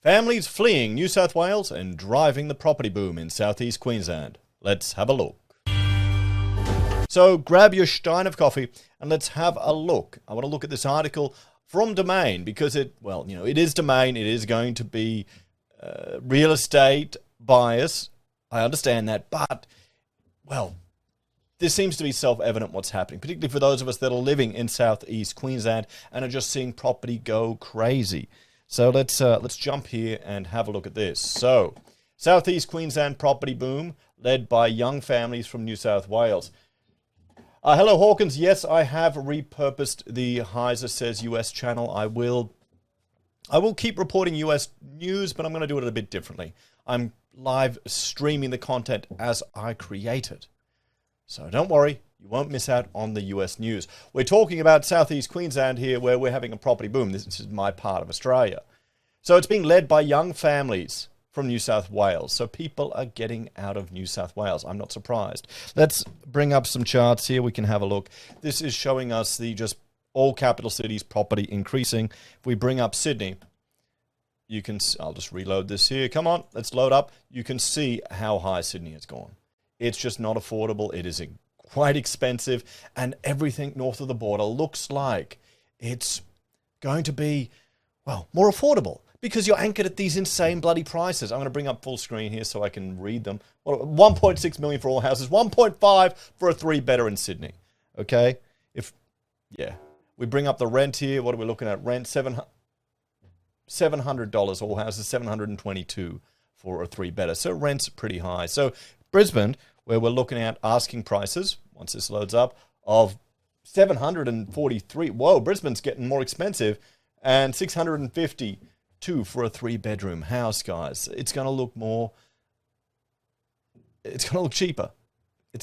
Families fleeing New South Wales and driving the property boom in southeast Queensland. Let's have a look. So grab your stein of coffee and let's have a look. I want to look at this article from Domain because it is Domain. It is going to be real estate bias. I understand that, but, this seems to be self-evident what's happening, particularly for those of us that are living in southeast Queensland and are just seeing property go crazy. So let's jump here and have a look at this. So, southeast Queensland property boom led by young families from New South Wales. Hello Hawkins, yes, I have repurposed the HeiseSaysUS channel. I will keep reporting US news, but I'm going to do it a bit differently. I'm live streaming the content as I create it. So don't worry, you won't miss out on the US news. We're talking about southeast Queensland here where we're having a property boom. This is my part of Australia. So it's being led by young families from New South Wales. So people are getting out of New South Wales. I'm not surprised. Let's bring up some charts here. We can have a look. This is showing us the just all capital cities property increasing. If we bring up Sydney, I'll just reload this here. Come on, let's load up. You can see how high Sydney has gone. It's just not affordable. It is quite expensive. And everything north of the border looks like it's going to be, more affordable because you're anchored at these insane bloody prices. I'm going to bring up full screen here so I can read them. 1.6 million for all houses, 1.5 for a 3-bedder in Sydney. Okay? We bring up the rent here. What are we looking at? Rent, $700 all houses, $722 for a 3-bedder. So rent's pretty high. So Brisbane, where we're looking at asking prices, once this loads up, of $743. Whoa, Brisbane's getting more expensive. And $652 for a 3-bedroom house, guys. It's going to look cheaper.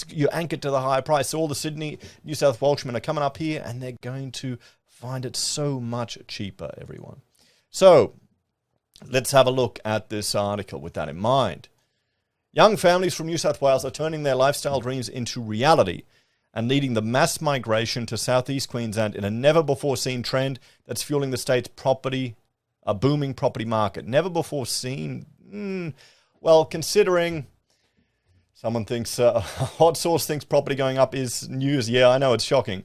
You're anchored to the higher price. So all the Sydney, New South Welshmen are coming up here and they're going to find it so much cheaper, everyone. So let's have a look at this article with that in mind. Young families from New South Wales are turning their lifestyle dreams into reality and leading the mass migration to southeast Queensland in a never-before-seen trend that's fueling the state's a booming property market. Never before seen? Considering someone thinks, Hot Sauce thinks property going up is news. Yeah, I know, it's shocking.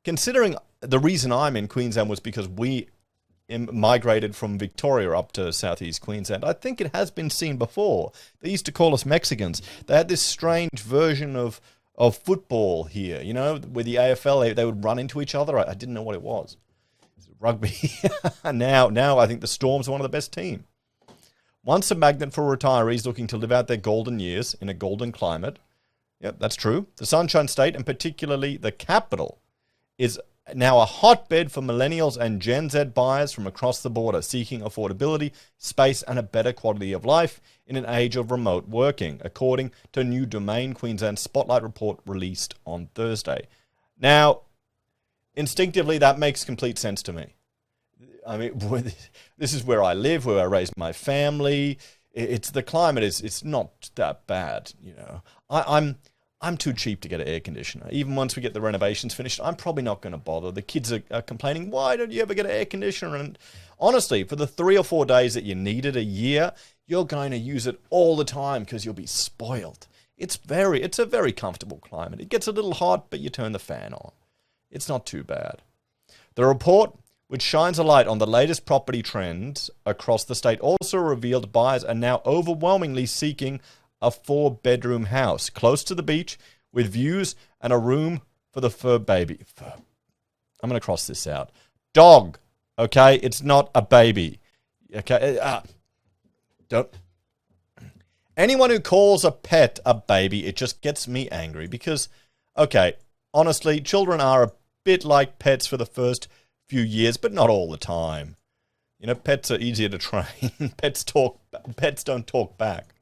Considering the reason I'm in Queensland was because we migrated from Victoria up to southeast Queensland. I think it has been seen before. They used to call us Mexicans. They had this strange version of football here, with the AFL, they would run into each other. I didn't know what it was. Rugby. Now I think the Storms are one of the best teams. Once a magnet for retirees looking to live out their golden years in a golden climate. Yep, that's true. The Sunshine State, and particularly the capital, is now a hotbed for millennials and Gen Z buyers from across the border seeking affordability, space, and a better quality of life in an age of remote working, according to a new Domain Queensland Spotlight report released on Thursday. Now, instinctively, that makes complete sense to me. I mean, this is where I live, where I raised my family. It's the climate it's not that bad, I'm too cheap to get an air conditioner. Even once we get the renovations finished, I'm probably not going to bother. The kids are complaining, why don't you ever get an air conditioner? And honestly, for the 3 or 4 days that you need it a year, you're going to use it all the time because you'll be spoiled. It's a very comfortable climate. It gets a little hot, but you turn the fan on. It's not too bad. The report, which shines a light on the latest property trends across the state, also revealed buyers are now overwhelmingly seeking a 4-bedroom house close to the beach with views and a room for the fur baby. I'm going to cross this out. Dog, okay? It's not a baby. Okay? Don't. Anyone who calls a pet a baby, it just gets me angry because, okay, honestly, children are a bit like pets for the first few years, but not all the time. Pets are easier to train. Pets don't talk back.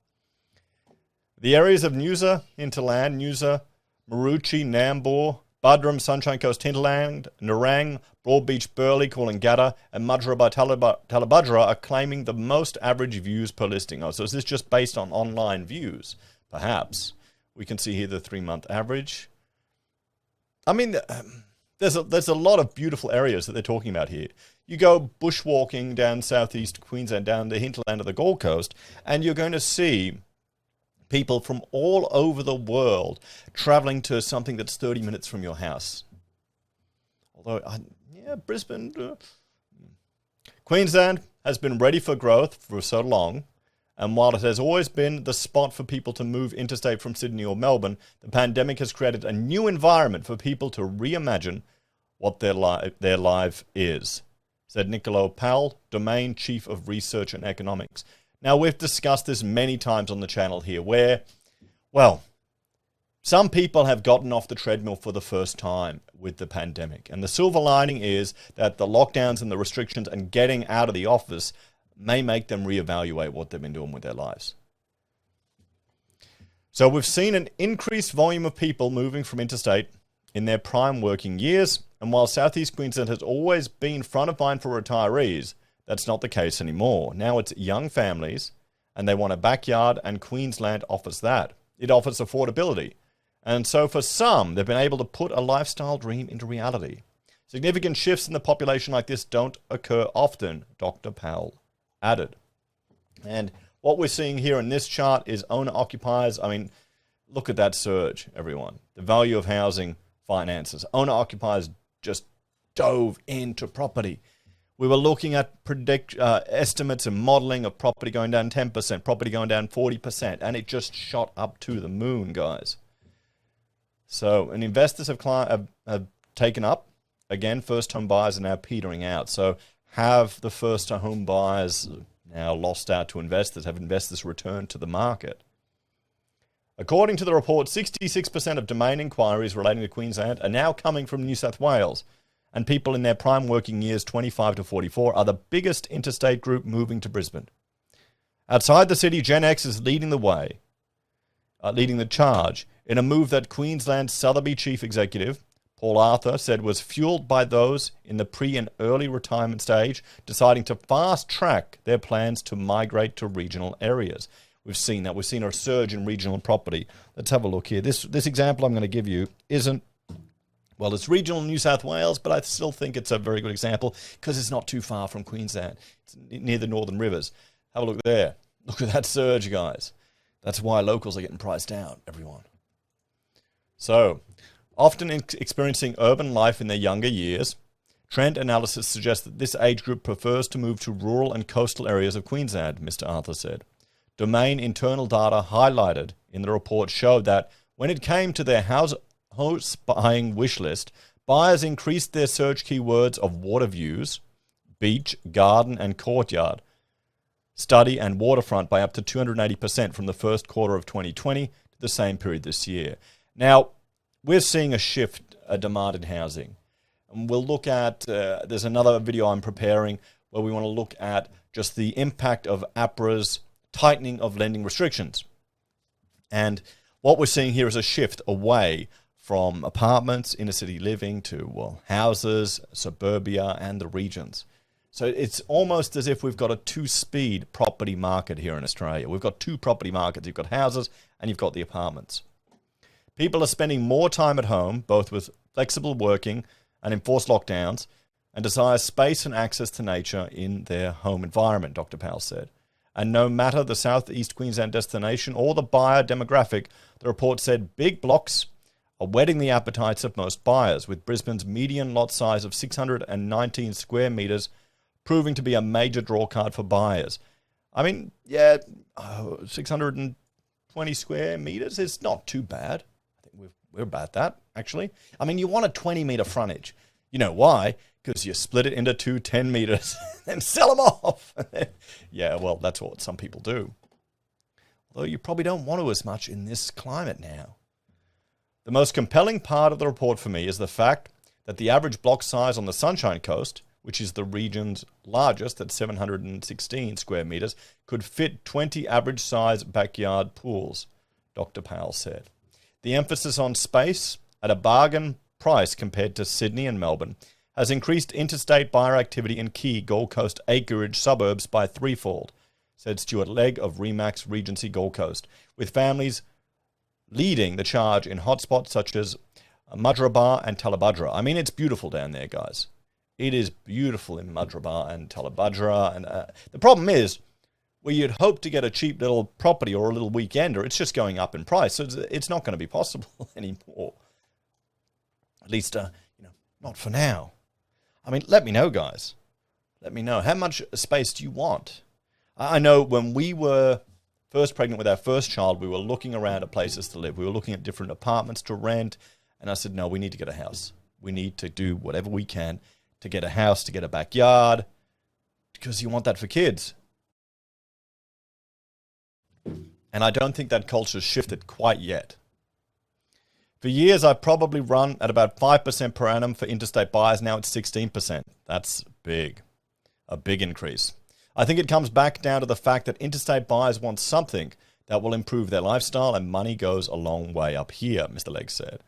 The areas of Noosa, Hinterland, Noosa, Maroochy, Nambour, Buderim, Sunshine Coast, Hinterland, Nerang, Broadbeach, Burleigh, Coolangatta, and Mudgera by Talabudgera are claiming the most average views per listing. So is this just based on online views? Perhaps. We can see here the 3-month average. I mean, there's a lot of beautiful areas that they're talking about here. You go bushwalking down southeast Queensland, down the hinterland of the Gold Coast, and you're going to see people from all over the world traveling to something that's 30 minutes from your house. Although, Brisbane. Queensland has been ready for growth for so long, and while it has always been the spot for people to move interstate from Sydney or Melbourne, the pandemic has created a new environment for people to reimagine what their life is, said Niccolo Powell, Domain Chief of Research and Economics. Now, we've discussed this many times on the channel here, where, well, some people have gotten off the treadmill for the first time with the pandemic. And the silver lining is that the lockdowns and the restrictions and getting out of the office may make them reevaluate what they've been doing with their lives. So we've seen an increased volume of people moving from interstate in their prime working years. And while Southeast Queensland has always been front of mind for retirees, that's not the case anymore. Now it's young families, and they want a backyard, and Queensland offers that. It offers affordability. And so for some, they've been able to put a lifestyle dream into reality. Significant shifts in the population like this don't occur often, Dr. Powell added. And what we're seeing here in this chart is owner-occupiers. I mean, look at that surge, everyone. The value of housing finances. Owner-occupiers just dove into property. We were looking at estimates and modeling of property going down 10%, property going down 40%, and it just shot up to the moon, guys. So, and investors have taken up. Again, first home buyers are now petering out. So, have the first home buyers now lost out to investors? Have investors returned to the market? According to the report, 66% of domain inquiries relating to Queensland are now coming from New South Wales. And people in their prime working years, 25 to 44, are the biggest interstate group moving to Brisbane. Outside the city, Gen X is leading the charge, in a move that Queensland's Sotheby Chief Executive, Paul Arthur, said was fueled by those in the pre- and early retirement stage, deciding to fast-track their plans to migrate to regional areas. We've seen that. We've seen a surge in regional property. Let's have a look here. This example I'm going to give you isn't, well, it's regional New South Wales, but I still think it's a very good example because it's not too far from Queensland. It's near the Northern Rivers. Have a look there. Look at that surge, guys. That's why locals are getting priced out, everyone. So, often experiencing urban life in their younger years, trend analysis suggests that this age group prefers to move to rural and coastal areas of Queensland, Mr. Arthur said. Domain internal data highlighted in the report showed that when it came to their house buying wish list, buyers increased their search keywords of water views, beach, garden, and courtyard, study, and waterfront by up to 280% from the first quarter of 2020 to the same period this year. Now, we're seeing a shift, a demand in housing. And we'll look at, there's another video I'm preparing where we want to look at just the impact of APRA's tightening of lending restrictions. And what we're seeing here is a shift away from apartments, inner city living, to, well, houses, suburbia, and the regions. So it's almost as if we've got a two-speed property market here in Australia. We've got two property markets. You've got houses and you've got the apartments. People are spending more time at home, both with flexible working and enforced lockdowns, and desire space and access to nature in their home environment, Dr. Powell said. And no matter the Southeast Queensland destination or the buyer demographic, the report said big blocks are whetting the appetites of most buyers, with Brisbane's median lot size of 619 square metres proving to be a major draw card for buyers. I mean, 620 square metres is not too bad. I think we're about that, actually. I mean, you want a 20-metre frontage. You know why? Because you split it into two 10 meters and sell them off. Yeah, well, that's what some people do. Although you probably don't want to as much in this climate now. The most compelling part of the report for me is the fact that the average block size on the Sunshine Coast, which is the region's largest at 716 square meters, could fit 20 average size backyard pools, Dr. Powell said. The emphasis on space at a bargain price compared to Sydney and Melbourne has increased interstate buyer activity in key Gold Coast acreage suburbs by threefold, said Stuart Legg of Remax Regency Gold Coast, with families leading the charge in hotspots such as Mudgeeraba and Talabudra. I mean, it's beautiful down there, guys. It is beautiful in Madrabar and Talabudra. And the problem is, where you'd hope to get a cheap little property or a little weekender, it's just going up in price. So it's not going to be possible anymore. At least, not for now. I mean, let me know, guys. Let me know. How much space do you want? I know when we were first pregnant with our first child, we were looking around at places to live. We were looking at different apartments to rent. And I said, no, we need to get a house. We need to do whatever we can to get a house, to get a backyard, because you want that for kids. And I don't think that culture's shifted quite yet. For years, I've probably run at about 5% per annum for interstate buyers. Now it's 16%. That's big. A big increase. I think it comes back down to the fact that interstate buyers want something that will improve their lifestyle, and money goes a long way up here, Mr. Legg said.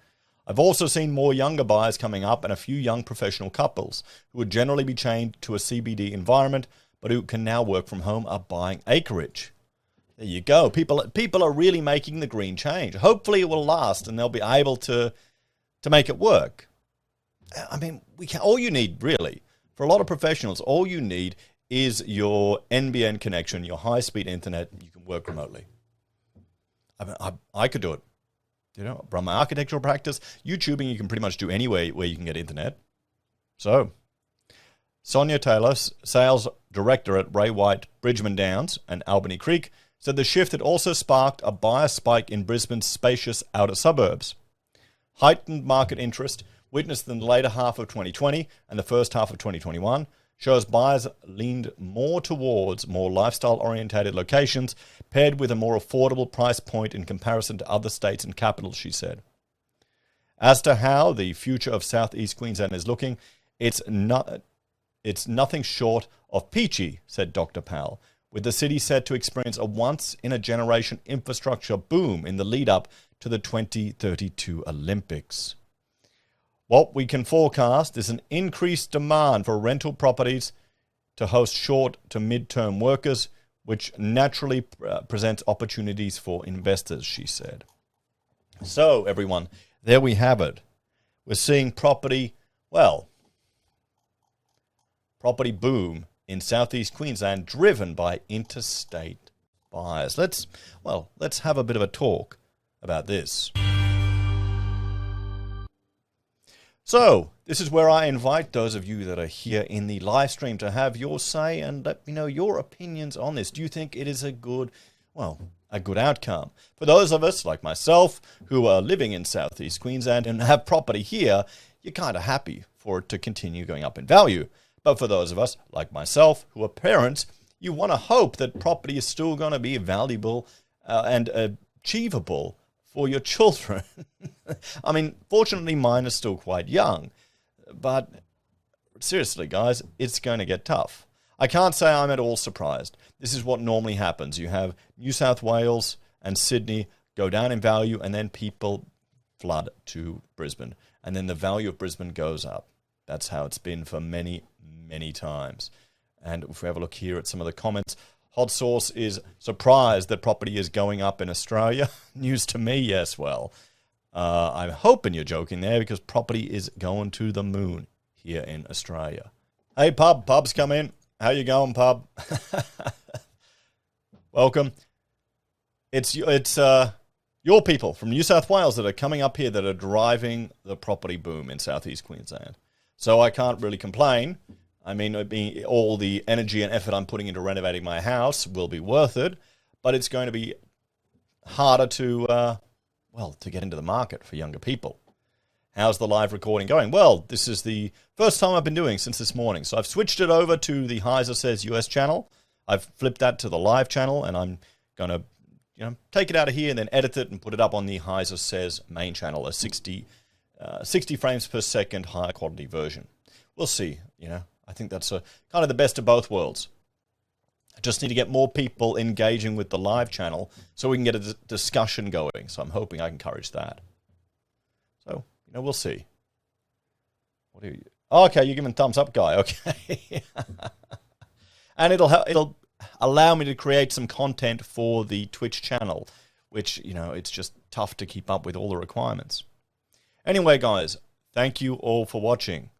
I've also seen more younger buyers coming up and a few young professional couples who would generally be chained to a CBD environment, but who can now work from home are buying acreage. There you go. People are really making the green change. Hopefully it will last and they'll be able to make it work. I mean, all you need really, for a lot of professionals, all you need is your NBN connection, your high-speed internet. You can work remotely. I mean, I could do it. Run my architectural practice. YouTubing, you can pretty much do anywhere where you can get internet. So, Sonia Taylor, sales director at Ray White, Bridgeman Downs and Albany Creek, said the shift had also sparked a buyer spike in Brisbane's spacious outer suburbs. Heightened market interest, witnessed in the later half of 2020 and the first half of 2021, shows buyers leaned more towards more lifestyle-orientated locations, paired with a more affordable price point in comparison to other states and capitals, she said. As to how the future of southeast Queensland is looking, it's nothing short of peachy, said Dr. Powell, with the city set to experience a once-in-a-generation infrastructure boom in the lead-up to the 2032 Olympics. What we can forecast is an increased demand for rental properties to host short to mid-term workers, which naturally presents opportunities for investors, she said. So, everyone, there we have it. We're seeing property boom in southeast Queensland, driven by interstate buyers. Let's have a bit of a talk about this. So, this is where I invite those of you that are here in the live stream to have your say and let me know your opinions on this. Do you think it is a good outcome? For those of us, like myself, who are living in southeast Queensland and have property here, you're kind of happy for it to continue going up in value. But for those of us, like myself, who are parents, you want to hope that property is still going to be valuable and achievable for your children. I mean, fortunately, mine are still quite young. But seriously, guys, it's going to get tough. I can't say I'm at all surprised. This is what normally happens. You have New South Wales and Sydney go down in value, and then people flood to Brisbane. And then the value of Brisbane goes up. That's how it's been for many, many times. And if we have a look here at some of the comments, Hot Sauce is surprised that property is going up in Australia. News to me, yes, well. I'm hoping you're joking there because property is going to the moon here in Australia. Hey, Pub's come in. How you going, Pub? Welcome. It's your people from New South Wales that are coming up here that are driving the property boom in southeast Queensland. So I can't really complain. I mean, all the energy and effort I'm putting into renovating my house will be worth it, but it's going to be harder to get into the market for younger people. How's the live recording going? Well, this is the first time I've been doing since this morning. So I've switched it over to the HeiseSaysUS channel. I've flipped that to the live channel, and I'm going to take it out of here and then edit it and put it up on the HeiseSays main channel, a 60 frames per second higher quality version. We'll see, I think that's kind of the best of both worlds. I just need to get more people engaging with the live channel so we can get a discussion going. So I'm hoping I can encourage that. So, we'll see. What are you? Oh, okay, you're giving thumbs up, guy. Okay. And it'll allow me to create some content for the Twitch channel, which, it's just tough to keep up with all the requirements. Anyway, guys, thank you all for watching.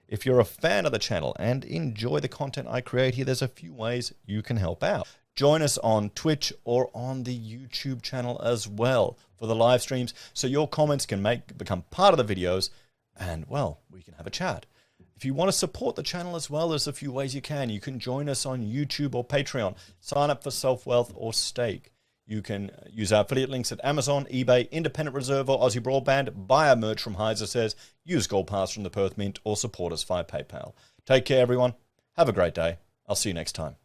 If you're a fan of the channel and enjoy the content I create here, there's a few ways you can help out. Join us on Twitch or on the YouTube channel as well for the live streams, so your comments can become part of the videos, and, well, we can have a chat. If you want to support the channel as well, there's a few ways you can. You can join us on YouTube or Patreon. Sign up for SelfWealth or Stake. You can use our affiliate links at Amazon, eBay, Independent Reserve, or AussieBroadband. Buy our merch from HeiseSays. Use Gold Pass from the Perth Mint, or support us via PayPal. Take care, everyone. Have a great day. I'll see you next time.